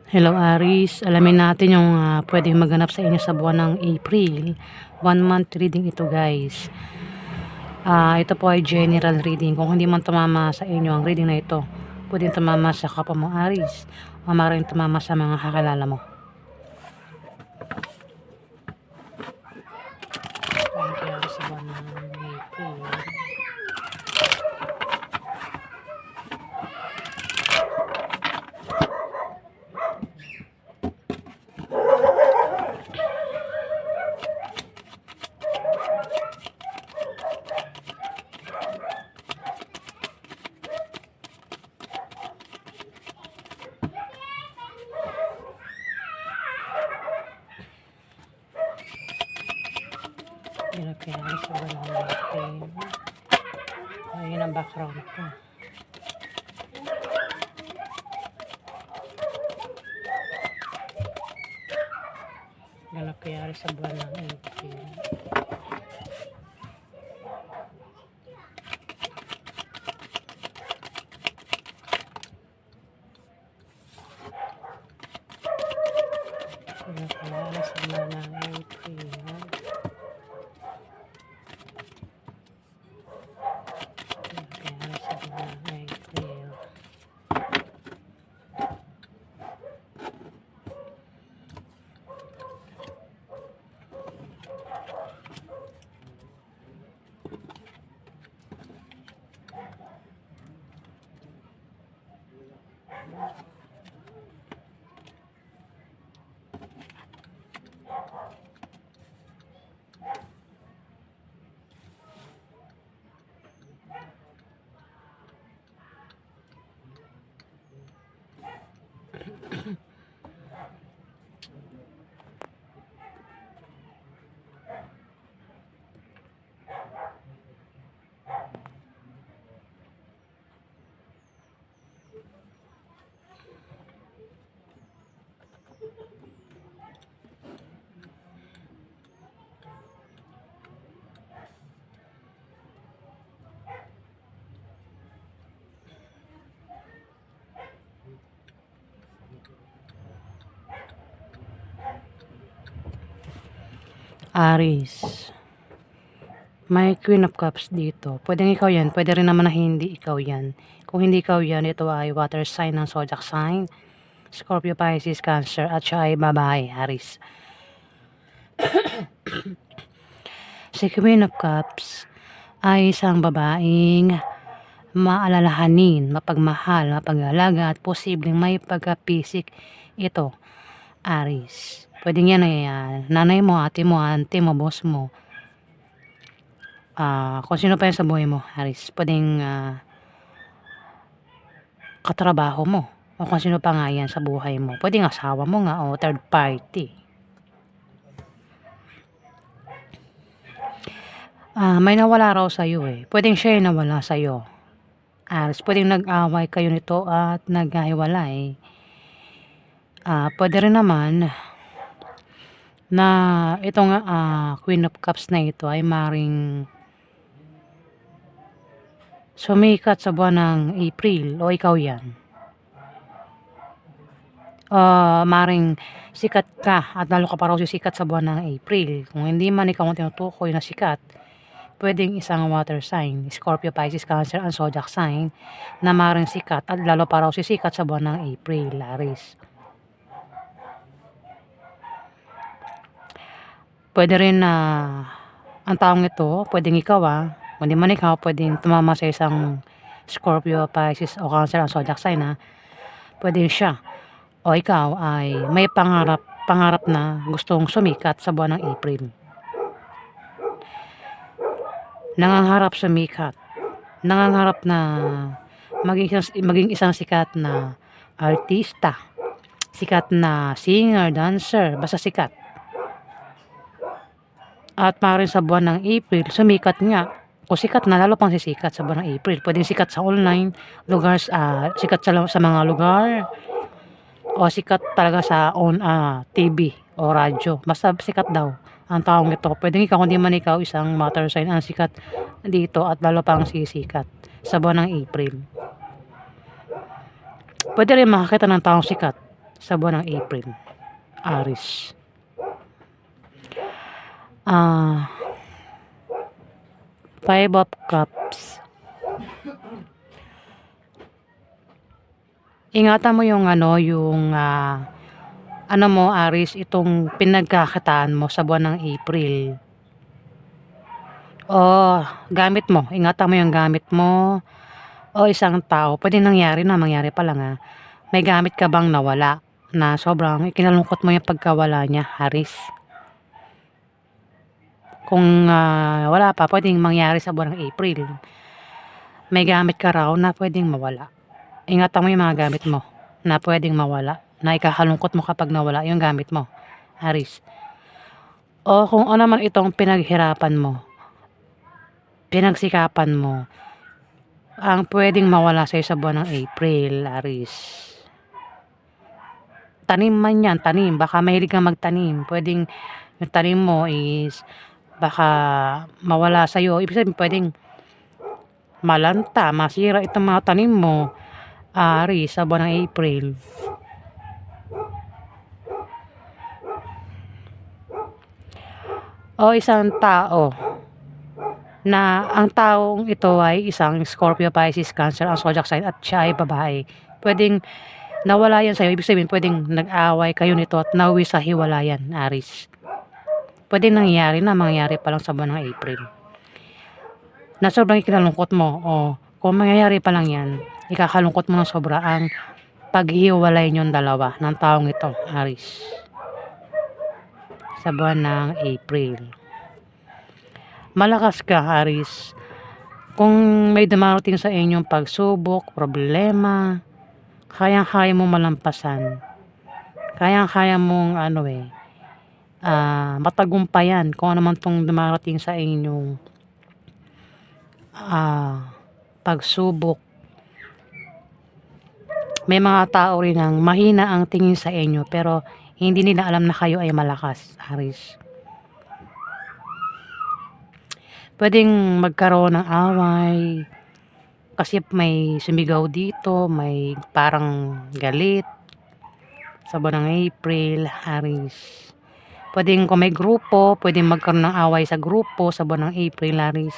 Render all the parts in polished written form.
Hello Aries, alamin natin yung pwedeng maganap sa inyo sa buwan ng April. 1 month reading ito guys. Ito po ay general reading. Kung hindi man tumama sa inyo ang reading na ito, pwedeng tumama sa kapwa mo Aries o maaaring tumama sa mga kakilala mo. Ang kaya sa buwan ng April. Yun ang kaya sa buwan ng April. Ayun ang background ko. Yun ang kaya sa buwan ng April. Kaya sa buwan ng April. Kaya sa buwan ng April. Aries. May Queen of Cups dito. Pwedeng ikaw yan. Pwede rin naman na hindi ikaw yan. Kung hindi ikaw yan, ito ay water sign ng zodiac sign. Scorpio, Pisces, Cancer, at siya ay babae, Aries. Si Queen of Cups ay isang babaeng maalalahanin, mapagmahal, mapag-alaga, at posibleng may pagkapisik ito, Aries. Pwedeng yan ay nanay mo, ate mo, auntie mo, boss mo. Kung sino pa yan sa buhay mo, Aries. Pwedeng katrabaho mo. O kung sino pa nga yan sa buhay mo. Pwedeng asawa mo nga o third party. May nawala raw sa'yo eh. Pwedeng siya yung nawala sa'yo. Aries, pwedeng nag-away kayo nito at naghiwalay. Pwede rin naman na itong Queen of Cups na ito ay maring sumikat sa buwan ng April o ikaw yan. Maring sikat ka at lalo ka pa raw sisikat sa buwan ng April. Kung hindi man ikaw ang tinutukoy na sikat, pwedeng isang water sign, Scorpio, Pisces, Cancer, and zodiac sign na maring sikat at lalo pa raw sisikat sa buwan ng April, Aries. Pwede rin na ang taong ito, pwedeng ikaw kung di man ikaw, pwedeng tumama sa isang Scorpio, Pisces, o Cancer, ang zodiac sign pwedeng siya o ikaw ay may pangarap na gustong sumikat sa buwan ng April. Nangangarap sumikat. Nangangarap na maging isang sikat na artista. Sikat na singer, dancer, basta sikat. At maaaring sa buwan ng April, sumikat nga. Kung sikat na, lalo pang sisikat sa buwan ng April. Pwedeng sikat sa online lugar, sikat sa mga lugar, o sikat talaga sa TV o radyo. Basta sikat daw ang taong ito. Pwedeng ikaw, kundi man ikaw isang water sign ang sikat dito at lalo pang sisikat sa buwan ng April. Pwede rin makakita ng taong sikat sa buwan ng April, Aries. Ah, Five of Cups. Ingatan mo yung ano mo Aries, itong pinagkakakitaan mo sa buwan ng April. O gamit mo, ingatan mo yung gamit mo o isang tao, pwedeng mangyari pa lang may gamit ka bang nawala na sobrang ikinalungkot mo yung pagkawala niya, Aries? Kung wala pa, pwedeng mangyari sa buwan ng April. May gamit ka raw na pwedeng mawala. Ingatan mo yung mga gamit mo na pwedeng mawala, na ikakalungkot mo kapag nawala yung gamit mo, Aries. O kung ano man itong pinaghirapan mo, pinagsikapan mo, ang pwedeng mawala sa'yo sa buwan ng April, Aries. Tanim man yan, tanim. Baka mahilig kang magtanim. Pwedeng yung tanim mo is baka mawala sa'yo. Ibig sabihin, pwedeng malanta, masira itong mga tanim mo, Aries, sa buwan ng April. O isang tao na ang taong ito ay isang Scorpio, Pisces, Cancer ang zodiac sign at siya ay babae. Pwedeng nawala yan sa'yo. Ibig sabihin, pwedeng nag-away kayo nito at nauwi sa hiwalayan, Aries. Pwedeng mangyari pa lang sa buwan ng April. Na sobrang ikinalungkot mo. O kung mangyayari pa lang yan, ikakalungkot mo ng sobra ang paghihiwalay niyong dalawa ng taong ito, Aries. Sa buwan ng April. Malakas ka, Aries. Kung may dumarating sa inyong pagsubok, problema, kayang-kaya mo malampasan. Kayang-kaya mong matagumpayan kung ano man tong dumarating sa inyong pagsubok. May mga tao rin ang mahina ang tingin sa inyo pero hindi nila alam na kayo ay malakas, Aries. Pwedeng magkaroon ng away kasi may sumigaw dito, may parang galit sa buwan ng April, Aries. Pwedeng kung may grupo, pwedeng magkaroon ng away sa grupo sa buwan ng April, Aries.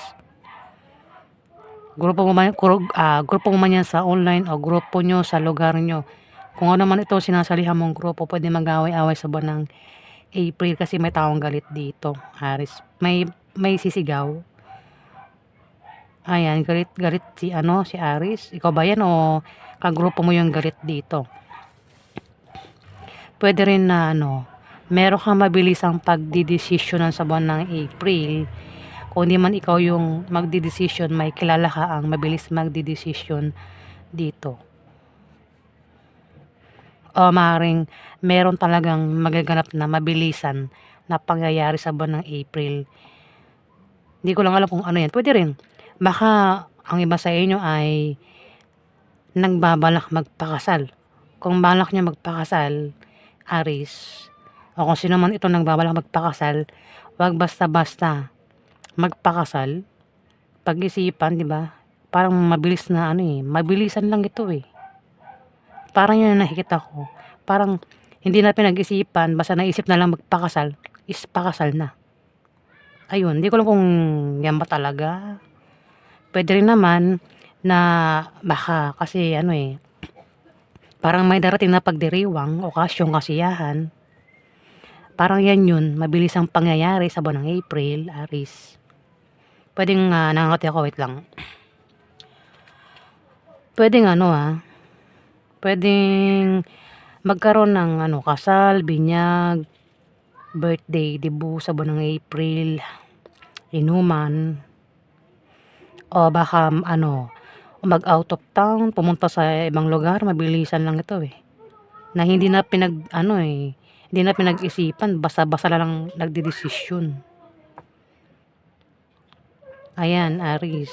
Grupo mo man yan sa online o grupo nyo sa lugar nyo. Kung ano man ito sinasalihan mong grupo, pwede mag-away-away sa buwan ng April kasi may taong galit dito, Aries. May sisigaw. Ayan, galit si Aries. Ikaw ba yan o kagrupo mo yung galit dito? Pwede rin na meron kang mabilisang pagdidesisyonan sa buwan ng April. Kung hindi man ikaw yung magdidesisyon, may kilala ka ang mabilis magdidesisyon dito. O maaaring meron talagang magaganap na mabilisan na pangyayari sa buwan ng April. Hindi ko lang alam kung ano yan. Pwede rin. Baka ang iba sa inyo ay nagbabalak magpakasal. Kung balak nyo magpakasal, Aries, o kung sino man ito nagbabalak magpakasal, wag basta-basta magpakasal. Pag-isipan, di ba? Parang mabilis na mabilisan lang ito eh. Parang yun ang nakikita ko. Parang hindi na pinag-isipan, basta naisip na lang magpakasal, is pakasal na. Ayun, hindi ko lang kung yan ba talaga. Pwede rin naman na baka kasi parang may darating na pagdiriwang, okasyon, kasiyahan. Parang yan yun, mabilis ang pangyayari sa buwan ng April, Aries. Pwedeng nangangati ako, wait lang. Pwedeng pwedeng magkaroon ng kasal, binyag, birthday, debut sa buwan ng April, inuman, o baka mag-out of town, pumunta sa ibang lugar, mabilisan lang ito eh. Na hindi na hindi na pinag-isipan, basta-basta lang nagdedesisyon. Ayan, Aries.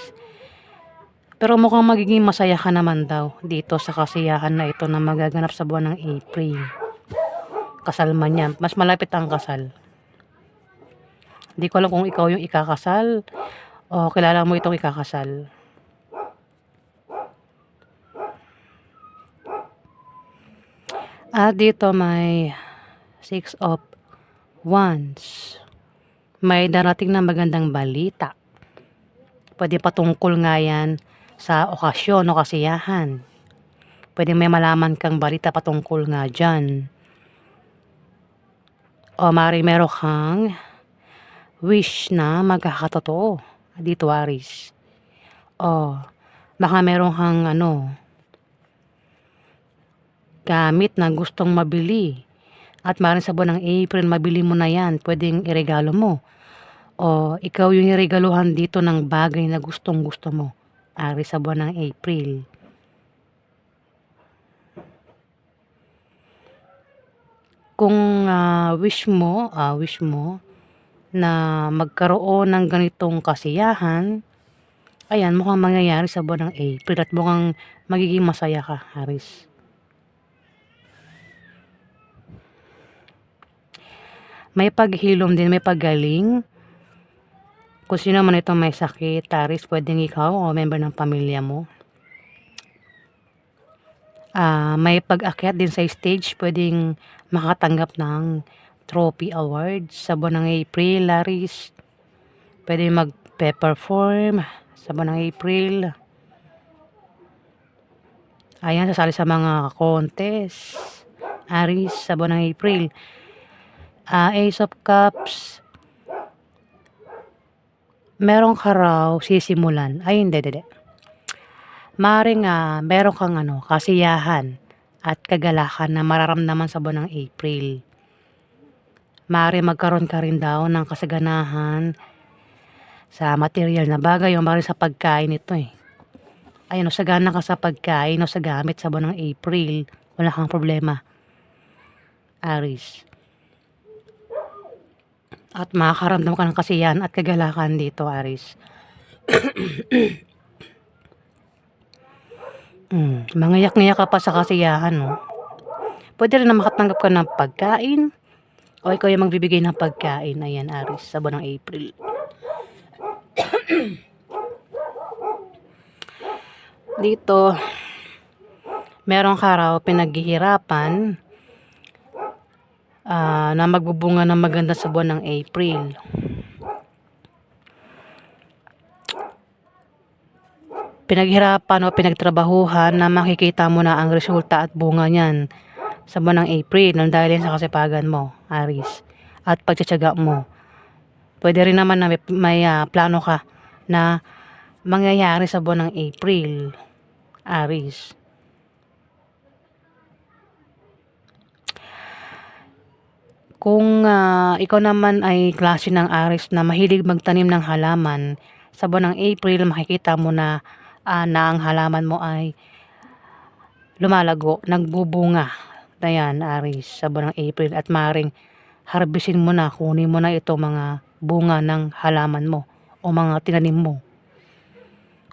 Pero mukhang magiging masaya ka naman daw dito sa kasiyahan na ito na magaganap sa buwan ng April. Kasal man yan. Mas malapit ang kasal. Hindi ko alam kung ikaw yung ikakasal o kilala mo itong ikakasal. At dito may 6 of Wands. May darating na magandang balita. Pwede patungkol nga yan sa okasyon o kasiyahan. Pwede may malaman kang balita patungkol nga dyan. O meron kang wish na magkakatotoo dito, Aries. O baka meron kang gamit na gustong mabili. At maaaring sa buwan ng April, mabili mo na yan. Pwedeng iregalo mo. O ikaw yung iregaluhan dito ng bagay na gustong gusto mo. Aries, sa buwan ng April. Kung wish mo na magkaroon ng ganitong kasiyahan, ayan, mukhang mangyayari sa buwan ng April at mukhang magiging masaya ka, Aries. May paghilom din, may paggaling. Kung sino man itong may sakit, Aries, pwedeng ikaw o member ng pamilya mo. May pag-akyat din sa stage, pwedeng makatanggap ng trophy awards sa buwan ng April, Aries. Pwede mag-perform sa buwan ng April. Ayan, sasali sa mga contest, Aries, sa buwan ng April. Ace of Cups. Meron ka raw sisimulan. Ay, hindi. Maaaring meron kang kasiyahan at kagalakan na mararamdaman sa buwan ng April. Maaaring magkaroon ka rin daw ng kasaganahan sa material na bagay o maaaring sa pagkain ito eh. Ayun, sagana ka sa pagkain o sa gamit sa buwan ng April. Wala kang problema, Aries. At makakaramdam ka ng kasiyahan at kagalakan dito, Aries. Mangiyak-ngiyak ka pa sa kasiyahan, no? Pwede rin na makatanggap ka ng pagkain o ikaw yung magbibigay ng pagkain. Ayan, Aries, sa buwan ng April. Dito, meron ka raw pinaghihirapan na magbubunga ng maganda sa buwan ng April. Pinaghirapan o pinagtrabahuhan na makikita mo na ang resulta at bunga niyan sa buwan ng April dahil sa kasipagan mo, Aries, at pagtsatsaga mo. Pwede rin naman na may plano ka na mangyayari sa buwan ng April, Aries. Kung ikaw naman ay klase ng Aries na mahilig magtanim ng halaman, sa buwan ng April makikita mo na ang halaman mo ay lumalago, nagbubunga. Ayan, Aries, sa buwan ng April, at maaaring harbisin mo na, kunin mo na ito mga bunga ng halaman mo o mga tinanim mo.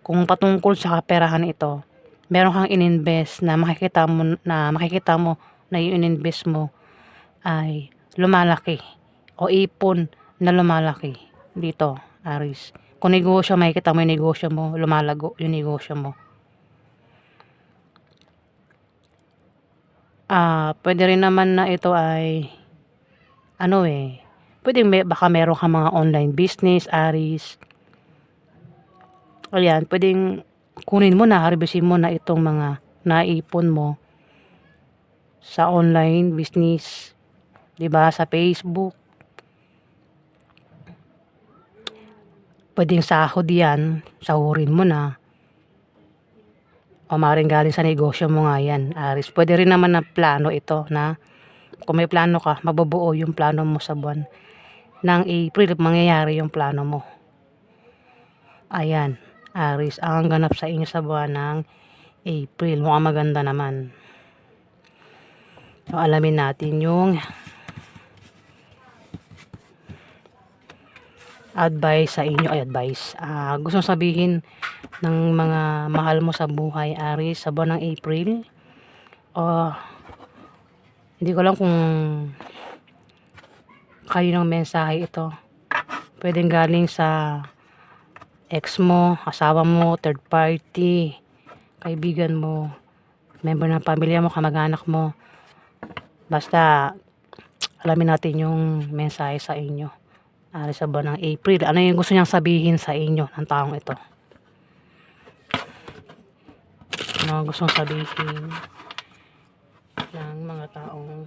Kung patungkol sa kaperahan ito, meron kang ininvest na makikita mo na yung ininvest mo ay lumalaki o ipon na lumalaki dito, Aries. Kung negosyo, makikita mo yung negosyo mo, lumalago yung negosyo mo. Pwede rin naman na ito ay baka meron kang mga online business, Aries. Ayan, pwedeng kunin mo na, harbisin mo na itong mga naipon mo sa online business, 'di ba, sa Facebook. Pwedeng sahod yan, sahurin mo na. O maaaring galing sa negosyo mo nga yan, Aries. Pwede rin naman na plano ito na kung may plano ka, mabubuo yung plano mo sa buwan ng April, mangyayari yung plano mo. Ayan, Aries, ang ganap sa inyo sa buwan ng April. Mukhang maganda naman. So, alamin natin yung advice sa inyo. Gusto sabihin ng mga mahal mo sa buhay, Aries, sa buwan ng April. Hindi ko lang kung kaninong mensahe ito. Pwedeng galing sa ex mo, asawa mo, third party, kaibigan mo, member ng pamilya mo, kamag-anak mo. Basta alamin natin yung mensahe sa inyo. Aris sa buwan ng April. Ano yung gusto niyang sabihin sa inyo ng taong ito? Ano ang gustong sabihin ng mga taong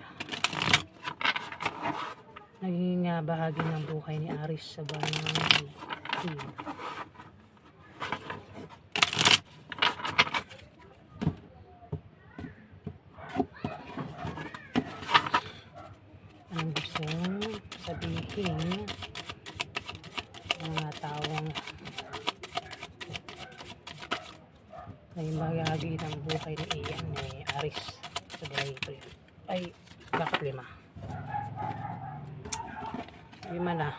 naging bahagi ng buhay ni Aris sa buwan ng April? Ang gustong sabihin ng mga taong naging bahagi ng buhay ni Ian ni Aris sa buwan ng April? Ay, bakit 5? 5 na.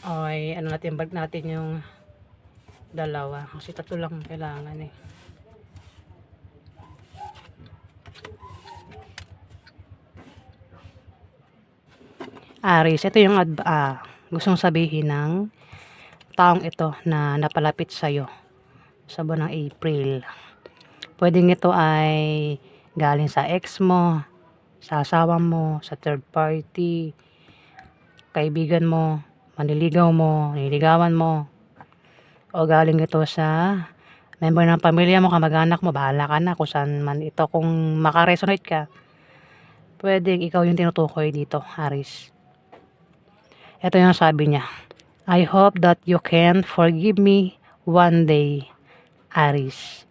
Okay, ano natin, balik natin yung dalawa. Kasi 3 lang kailangan eh. Aris, ito yung gustong sabihin ng taong ito na napalapit sa'yo sa buwan ng April. Pwedeng ito ay galing sa ex mo, sa asawa mo, sa third party, kaibigan mo, manliligaw mo, nililigawan mo, o galing ito sa member ng pamilya mo, kamag-anak mo, bahala ka na kung saan man ito. Kung makaresonate ka, pwedeng ikaw yung tinutukoy dito, Aris. Ito yung sabi niya. I hope that you can forgive me one day, Aris.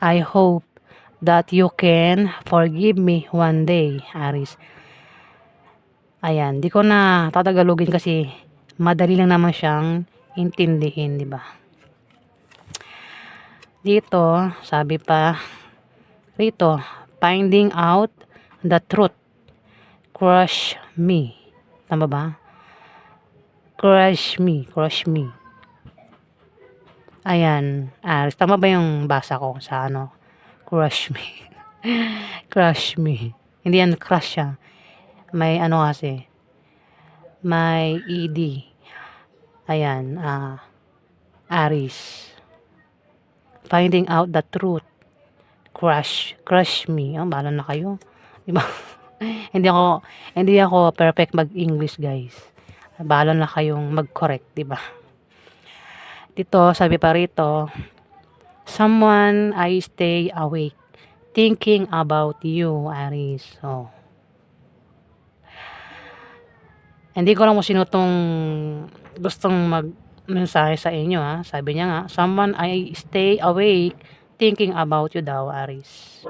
I hope that you can forgive me one day, Aris. Ayan, di ko na tatagalogin kasi madali lang naman siyang intindihin, di ba? Dito, sabi pa rito, finding out the truth, crush me. Tama ba? Crush me, crush me. Ayan, Aris, tama ba yung basa ko sa ano? Crush me. Crush me. Hindi yan crush siya. May ano kasi, may ED. Ayan, Aris. Finding out the truth. Crush me. Bahala na kayo. Diba? hindi ako perfect mag-English, guys. Bahala na kayong mag-correct, diba? Dito, sabi pa rito, someone I stay awake thinking about you, Aris. Oh. Hindi ko lang kung sino tong gustong mag-mensahe sa inyo, ha. Sabi niya nga, someone I stay awake thinking about you daw, Aris.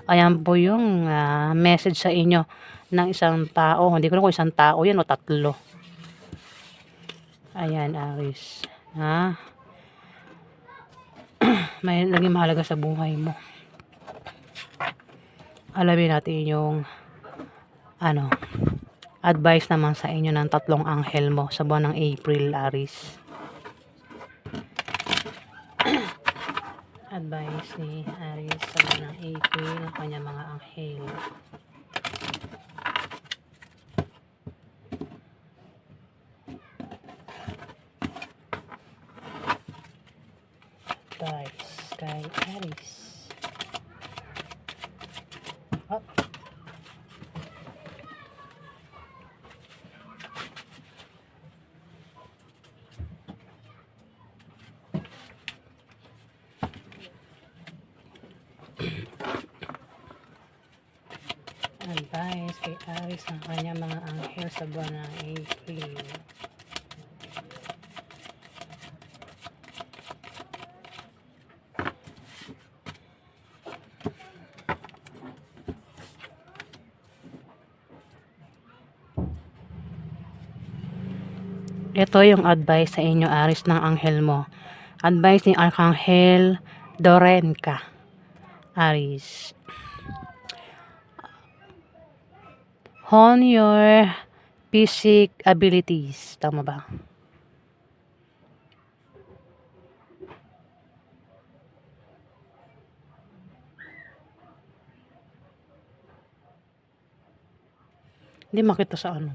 Ayan po yung message sa inyo ng isang tao. Hindi ko lang kung isang tao yan o 3. Ayan, Aris. Ha? May naging mahalaga sa buhay mo. Alamin natin yung advice naman sa inyo ng 3 anghel mo sa buwan ng April, Aris. Advice ni Aris sa buwan ng April ng kanyang mga anghel. Advice kay Aris. Up. Advice kay Aris ng kanyang mga anghel sa buwan ng April. Ito yung advice sa inyo, Aris, ng anghel mo. Advice ni Archangel Dorenka, Aris. Hone your psychic abilities. Tama ba? Hindi makita sa ano.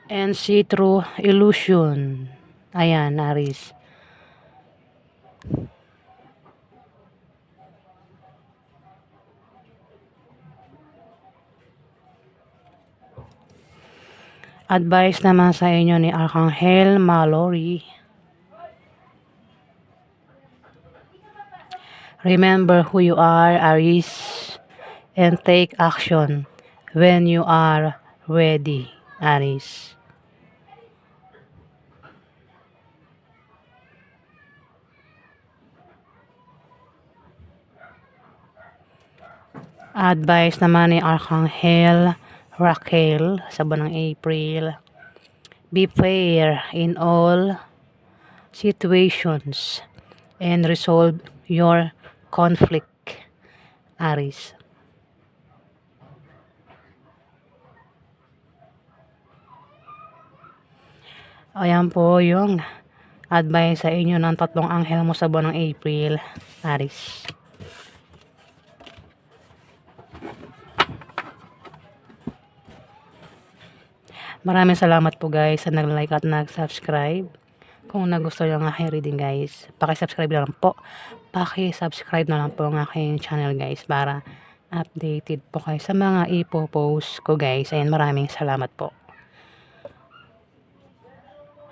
and see through illusion. Ayan, Aries. Advice naman sa inyo ni Archangel Mallory. Remember who you are, Aries, and take action when you are ready, Aries. Advice naman ni Archangel Raquel sa buwan ng April. Be fair in all situations and resolve your conflict, Aries. Ayan po yung advice sa inyo ng tatlong anghel mo sa buwan ng April, Aries. Maraming salamat po guys sa nag-like at nag-subscribe. Kung nagustuhan nyo ang aking reading guys, paki-subscribe na lang po. Paki-subscribe na lang po ang aking channel guys para updated po kayo sa mga ipo-post ko guys. Ayan, maraming salamat po.